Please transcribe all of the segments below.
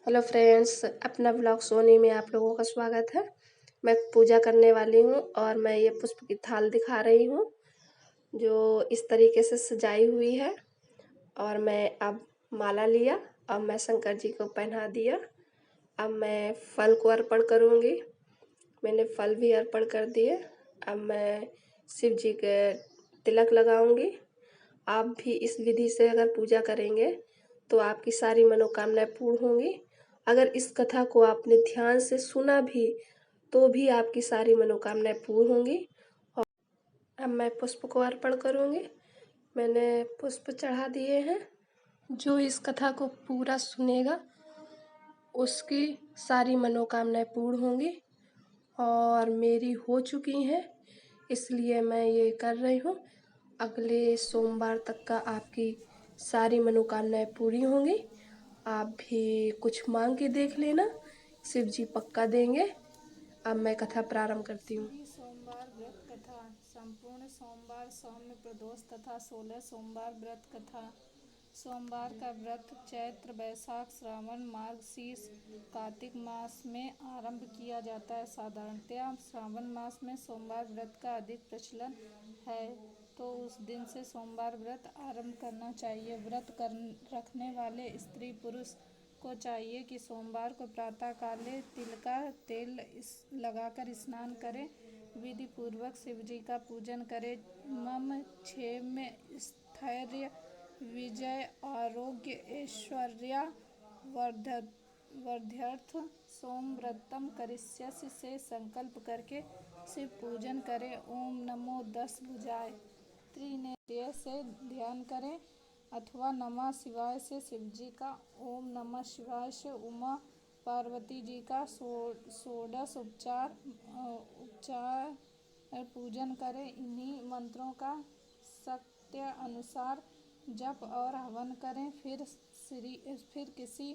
Hello friends, अपना blog Soni में आप लोगों का स्वागत है। मैं पूजा करने वाली हूँ और मैं ये पुष्प की थाल दिखा रही हूँ जो इस तरीके से सजाई हुई है। और मैं अब माला लिया, अब मैं शंकर जी को पहना दिया। अब मैं फल को अर्पण करूँगी। मैंने फल भी अर्पण कर दिए। अब मैं शिव जी के तिलक लगाऊंगी। आप भी इस विधि से अगर पूजा करेंगे तो आपकी सारी मनोकामनाएं पूर्ण होंगी। अगर इस कथा को आपने ध्यान से सुना भी तो भी आपकी सारी मनोकामनाएं पूर्ण होंगी। और अब मैं पुष्प को अर्पण करूंगी। मैंने पुष्प चढ़ा दिए हैं। जो इस कथा को पूरा सुनेगा उसकी सारी मनोकामनाएं पूर्ण होंगी और मेरी हो चुकी हैं, इसलिए मैं ये कर रही हूँ। अगले सोमवार तक का आपकी सारी मनोकामनाएं पूरी होंगी। आप भी कुछ मांग के देख लेना, शिव जी पक्का देंगे। अब मैं कथा प्रारंभ करती हूँ। सोमवार व्रत कथा। संपूर्ण सोमवार सौम्य प्रदोष तथा 16 सोमवार व्रत कथा। सोमवार का व्रत चैत्र, वैशाख, श्रावण, मार्गशीर्ष, कार्तिक मास में आरंभ किया जाता है। साधारणतया श्रावण मास में सोमवार व्रत का अधिक प्रचलन है, तो उस दिन से सोमवार व्रत आरंभ करना चाहिए। व्रत रखने वाले स्त्री पुरुष को चाहिए कि सोमवार को प्रातः काले तिल का तेल लगाकर स्नान करें, विधि पूर्वक शिव जी का पूजन करें। मम क्षेम स्थैर्य विजय आरोग्य ऐश्वर्या वर्ध्यर्थ सोमव्रतम करिष्यसि से संकल्प करके शिव पूजन करें। ओम नमो 10 भुजाय त्रिनेत्रिय से ध्यान करें अथवा नमः शिवाय से शिव जी का, ओम नमः शिवाय से उमा पार्वती जी का षोडश उपचार पूजन करें। इन्हीं मंत्रों का सत्य अनुसार जप और हवन करें। फिर किसी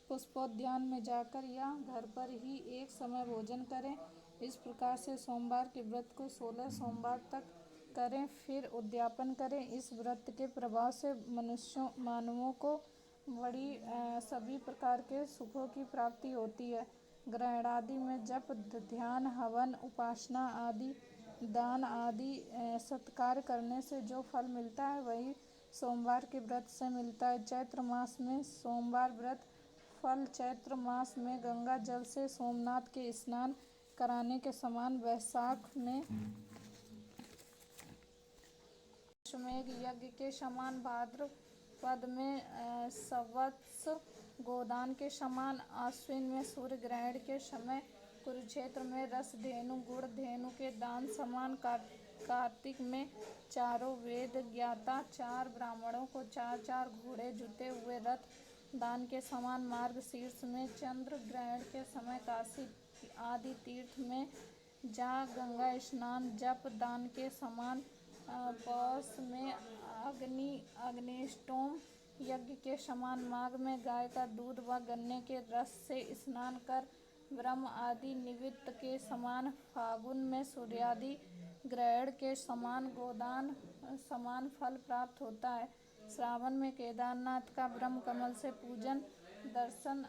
पुष्पोद्यान में जाकर या घर पर ही एक समय भोजन करें। इस प्रकार से सोमवार के व्रत को 16 सोमवार तक करें, फिर उद्यापन करें। इस व्रत के प्रभाव से मानवों को सभी प्रकार के सुखों की प्राप्ति होती है। ग्रहण आदि में जप, ध्यान, हवन, उपासना आदि, दान आदि सत्कार्य करने से जो फल मिलता है वही सोमवार के व्रत से मिलता है। चैत्र मास में सोमवार व्रत फल चैत्र मास में गंगा जल से सोमनाथ के स्नान कराने के समान, वैशाख में अश्वमेध यज्ञ के समान, भाद्रपद में संवत्स गोदान के समान, आश्विन में सूर्य ग्रहण के समय कुरुक्षेत्र में रस धेनु गुड़ धेनु के दान समान, कार्तिक में चारों वेद ज्ञाता 4 ब्राह्मणों को 4 घोड़े जुते हुए रथ दान के समान, मार्गशीर्ष में चंद्र ग्रहण के समय काशी आदि तीर्थ में जा गंगा स्नान जप दान के समान, पौष में अग्निष्टोम यज्ञ के समान, माघ में गाय का दूध व गन्ने के रस से स्नान कर ब्रह्म आदि निमित्त के समान, फागुन में सूर्यादि ग्रहण के समान गोदान समान फल प्राप्त होता है। श्रावण में केदारनाथ का ब्रह्म कमल से पूजन दर्शन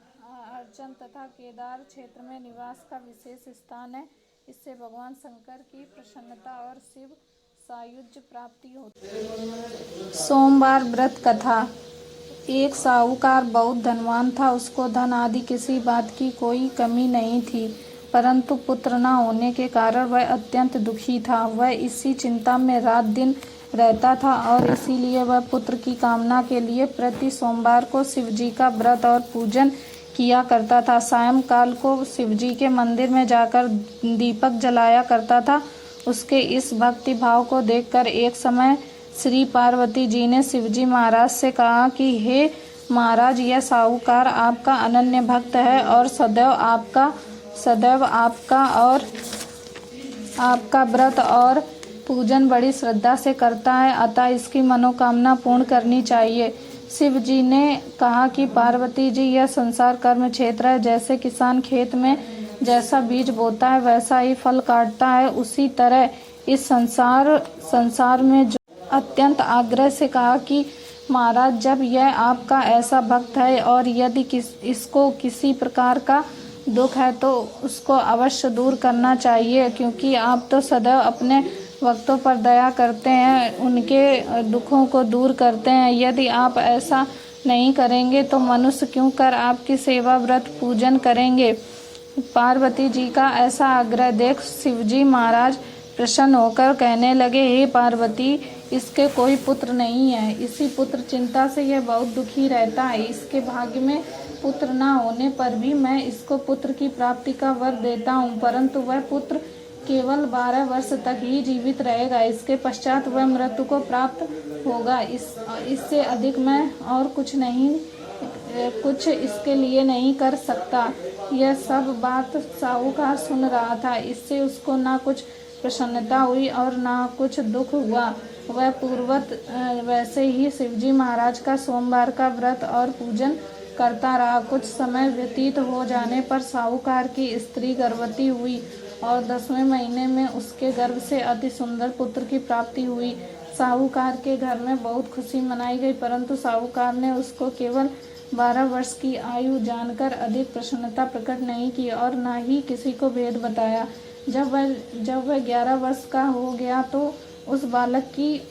अर्चन तथा केदार क्षेत्र में निवास का विशेष स्थान है। इससे भगवान शंकर की प्रसन्नता और शिव सायुज्य प्राप्ति होती है। सोमवार व्रत कथा। एक साहूकार बहुत धनवान था। उसको धन आदि किसी बात की कोई कमी नहीं थी, परंतु पुत्र न होने के कारण वह अत्यंत दुखी था। वह इसी चिंता में रात दिन रहता था और इसीलिए वह पुत्र की कामना के लिए प्रति सोमवार को शिव जी का व्रत और पूजन किया करता था। सायंकाल को शिव जी के मंदिर में जाकर दीपक जलाया करता था। उसके इस भक्ति भाव को देखकर एक समय श्री पार्वती जी ने शिवजी महाराज से कहा कि हे महाराज, यह साहूकार आपका अनन्य भक्त है और सदैव आपका व्रत और पूजन बड़ी श्रद्धा से करता है, अतः इसकी मनोकामना पूर्ण करनी चाहिए। शिव जी ने कहा कि पार्वती जी, यह संसार कर्म क्षेत्र है। जैसे किसान खेत में जैसा बीज बोता है वैसा ही फल काटता है, उसी तरह इस संसार में जो अत्यंत आग्रह से कहा कि महाराज, जब यह आपका ऐसा भक्त है और यदि इसको किसी प्रकार का दुख है तो उसको अवश्य दूर करना चाहिए, क्योंकि आप तो सदैव अपने भक्तों पर दया करते हैं, उनके दुखों को दूर करते हैं। यदि आप ऐसा नहीं करेंगे तो मनुष्य क्यों कर आपकी सेवा व्रत पूजन करेंगे। पार्वती जी का ऐसा आग्रह देख शिवजी महाराज प्रसन्न होकर कहने लगे, हे पार्वती, इसके कोई पुत्र नहीं है। इसी पुत्र चिंता से यह बहुत दुखी रहता है। इसके भाग्य में पुत्र न होने पर भी मैं इसको पुत्र की प्राप्ति का वर देता हूँ, परंतु वह पुत्र केवल 12 वर्ष तक ही जीवित रहेगा। इसके पश्चात वह मृत्यु को प्राप्त होगा। इससे अधिक मैं और कुछ इसके लिए नहीं कर सकता। यह सब बात साहूकार सुन रहा था। इससे उसको ना कुछ प्रसन्नता हुई और ना कुछ दुख हुआ। वह पूर्ववत वैसे ही शिवजी महाराज का सोमवार का व्रत और पूजन करता रहा। कुछ समय व्यतीत हो जाने पर साहूकार की स्त्री गर्भवती हुई और 10वें महीने में उसके गर्भ से अति सुंदर पुत्र की प्राप्ति हुई। साहूकार के घर में बहुत खुशी मनाई गई, परंतु साहूकार ने उसको केवल 12 वर्ष की आयु जानकर अधिक प्रसन्नता प्रकट नहीं की और न ही किसी को भेद बताया। जब वह 11 वर्ष का हो गया तो उस बालक की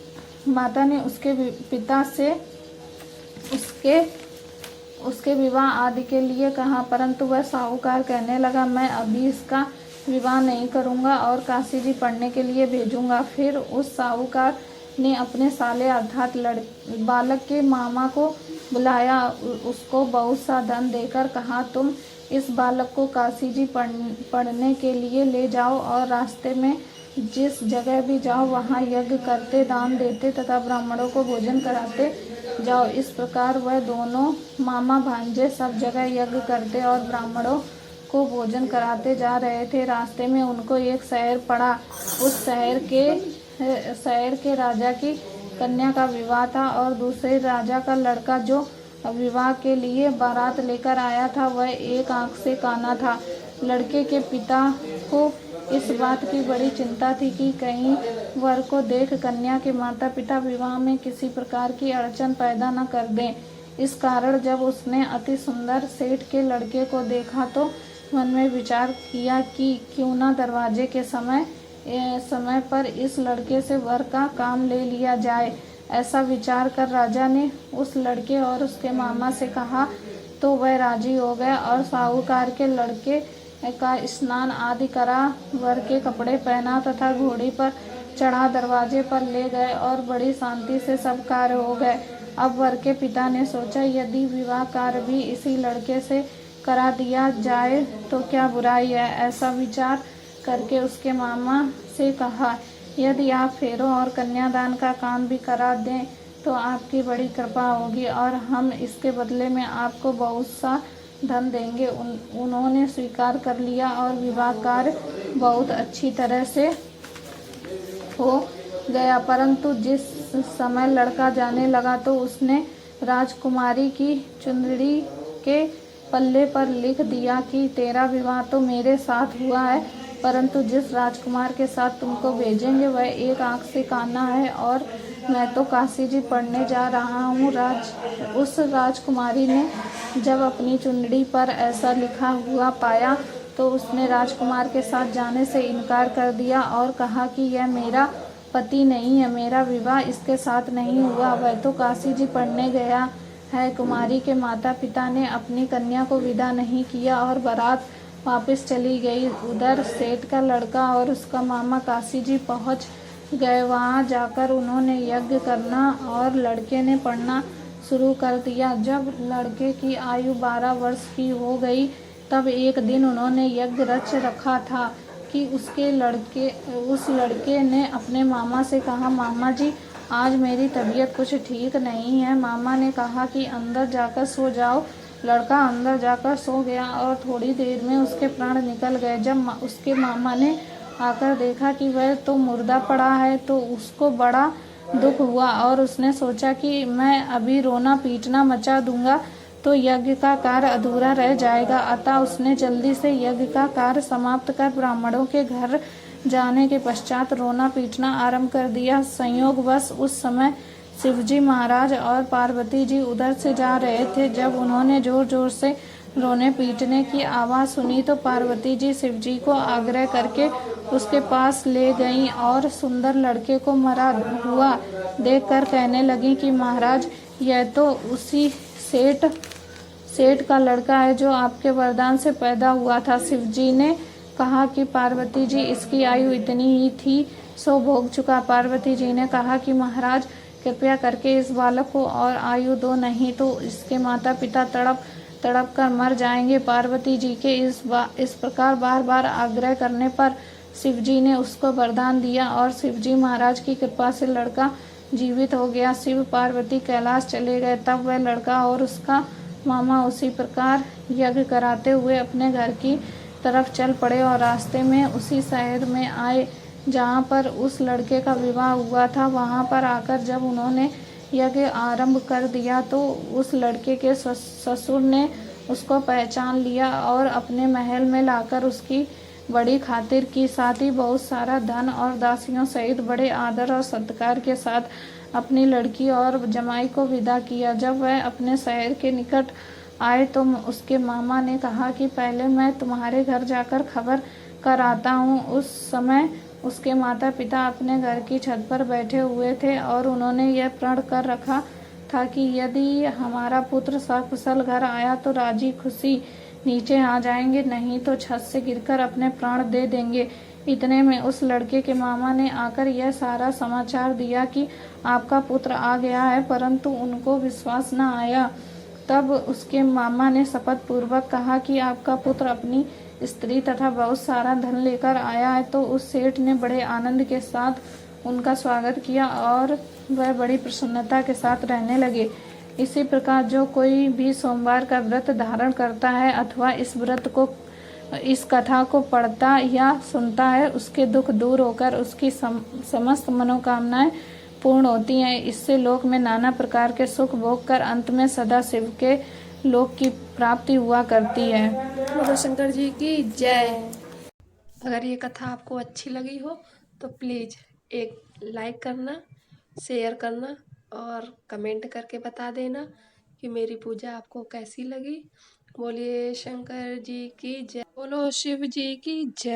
माता ने उसके पिता से उसके विवाह आदि के लिए कहा, परंतु वह साहूकार कहने लगा, मैं अभी इसका विवाह नहीं करूंगा और काशी जी पढ़ने के लिए भेजूंगा। फिर उस साहूकार ने अपने साले अर्थात बालक के मामा को बुलाया, उसको बहुत सा धन देकर कहा, तुम इस बालक को काशी जी पढ़ने के लिए ले जाओ और रास्ते में जिस जगह भी जाओ वहाँ यज्ञ करते, दान देते तथा ब्राह्मणों को भोजन कराते जाओ। इस प्रकार वह दोनों मामा भांजे सब जगह यज्ञ करते और ब्राह्मणों को भोजन कराते जा रहे थे। रास्ते में उनको एक शहर पड़ा। उस शहर के राजा की कन्या का विवाह था और दूसरे राजा का लड़का जो विवाह के लिए बारात लेकर आया था वह एक आंख से काना था। लड़के के पिता को इस बात की बड़ी चिंता थी कि कहीं वर को देख कन्या के माता पिता विवाह में किसी प्रकार की अड़चन पैदा न कर दें। इस कारण जब उसने अति सुंदर सेठ के लड़के को देखा तो मन में विचार किया कि क्यों न दरवाजे के समय पर इस लड़के से वर का काम ले लिया जाए। ऐसा विचार कर राजा ने उस लड़के और उसके मामा से कहा तो वह राजी हो गए और साहूकार के लड़के का स्नान आदि करा, वर के कपड़े पहना तथा घोड़ी पर चढ़ा दरवाजे पर ले गए और बड़ी शांति से सब कार्य हो गए। अब वर के पिता ने सोचा, यदि विवाह कार्य भी इसी लड़के से करा दिया जाए तो क्या बुराई है। ऐसा विचार करके उसके मामा से कहा, यदि आप फेरों और कन्यादान का काम भी करा दें तो आपकी बड़ी कृपा होगी और हम इसके बदले में आपको बहुत सा धन देंगे। उन्होंने स्वीकार कर लिया और विवाह कार्य बहुत अच्छी तरह से हो गया। परंतु जिस समय लड़का जाने लगा तो उसने राजकुमारी की चुंदड़ी के पल्ले पर लिख दिया कि तेरा विवाह तो मेरे साथ हुआ है, परंतु जिस राजकुमार के साथ तुमको भेजेंगे वह एक आंख से काना है और मैं तो काशी जी पढ़ने जा रहा हूँ। उस राजकुमारी ने जब अपनी चुंदड़ी पर ऐसा लिखा हुआ पाया तो उसने राजकुमार के साथ जाने से इनकार कर दिया और कहा कि यह मेरा पति नहीं है, मेरा विवाह इसके साथ नहीं हुआ, वह तो काशी जी पढ़ने गया है। कुमारी के माता पिता ने अपनी कन्या को विदा नहीं किया और बारात वापस चली गई। उधर सेठ का लड़का और उसका मामा काशी जी पहुंच गए। वहां जाकर उन्होंने यज्ञ करना और लड़के ने पढ़ना शुरू कर दिया। जब लड़के की आयु 12 वर्ष की हो गई तब एक दिन उन्होंने यज्ञ रच रखा था कि उस लड़के ने अपने मामा से कहा, मामा जी आज मेरी तबीयत कुछ ठीक नहीं है। मामा ने कहा कि अंदर जाकर सो जाओ। लड़का अंदर जाकर सो गया और थोड़ी देर में उसके प्राण निकल गए। जब उसके मामा ने आकर देखा कि वह तो मुर्दा पड़ा है तो उसको बड़ा दुख हुआ और उसने सोचा कि मैं अभी रोना पीटना मचा दूंगा तो यज्ञ का कार्य अधूरा रह जाएगा। अतः उसने जल्दी से यज्ञ का कार्य समाप्त कर ब्राह्मणों के घर जाने के पश्चात रोना पीटना आरंभ कर दिया। संयोगवश उस समय शिवजी महाराज और पार्वती जी उधर से जा रहे थे। जब उन्होंने जोर जोर से रोने पीटने की आवाज़ सुनी तो पार्वती जी शिवजी को आग्रह करके उसके पास ले गईं और सुंदर लड़के को मरा हुआ देखकर कहने लगी कि महाराज, यह तो उसी सेठ का लड़का है जो आपके वरदान से पैदा हुआ था। शिवजी ने कहा कि पार्वती जी, इसकी आयु इतनी ही थी सो भोग चुका। पार्वती जी ने कहा कि महाराज, कृपया करके इस बालक को और आयु दो, नहीं तो इसके माता पिता तड़प तड़प कर मर जाएंगे। पार्वती जी के इस प्रकार बार बार आग्रह करने पर शिवजी ने उसको वरदान दिया और शिवजी महाराज की कृपा से लड़का जीवित हो गया। शिव पार्वती कैलाश चले गए। तब वह लड़का और उसका मामा उसी प्रकार यज्ञ कराते हुए अपने घर की तरफ चल पड़े और रास्ते में उसी शहर में आए जहाँ पर उस लड़के का विवाह हुआ था। वहाँ पर आकर जब उन्होंने यज्ञ आरंभ कर दिया तो उस लड़के के ससुर ने उसको पहचान लिया और अपने महल में लाकर उसकी बड़ी खातिर की। साथ ही बहुत सारा धन और दासियों सहित बड़े आदर और सत्कार के साथ अपनी लड़की और जमाई को विदा किया। जब वह अपने शहर के निकट आए तो उसके मामा ने कहा कि पहले मैं तुम्हारे घर जाकर खबर कर आता हूँ। उस समय उसके माता पिता अपने घर की छत पर बैठे हुए थे और उन्होंने यह प्रण कर रखा था कि यदि हमारा पुत्र सकुशल घर आया तो राजी खुशी नीचे आ जाएंगे, नहीं तो छत से गिरकर अपने प्राण दे देंगे। इतने में उस लड़के के मामा ने आकर यह सारा समाचार दिया कि आपका पुत्र आ गया है, परंतु उनको विश्वास न आया। तब उसके मामा ने शपथ पूर्वक कहा कि आपका पुत्र अपनी स्त्री तथा बहुत सारा धन लेकर आया है। तो उस सेठ ने बड़े आनंद के साथ उनका स्वागत किया और वह बड़ी प्रसन्नता के साथ रहने लगे। इसी प्रकार जो कोई भी सोमवार का व्रत धारण करता है अथवा इस कथा को पढ़ता या सुनता है, उसके दुख दूर होकर उसकी समस्त मनोकामनाएं पूर्ण होती हैं। इससे लोक में नाना प्रकार के सुख भोग कर अंत में सदा शिव के लोक की प्राप्ति हुआ करती है। बोलो शंकर जी की जय। अगर ये कथा आपको अच्छी लगी हो तो प्लीज़ एक लाइक करना, शेयर करना और कमेंट करके बता देना कि मेरी पूजा आपको कैसी लगी। बोलिए शंकर जी की जय, बोलो शिव जी की जय।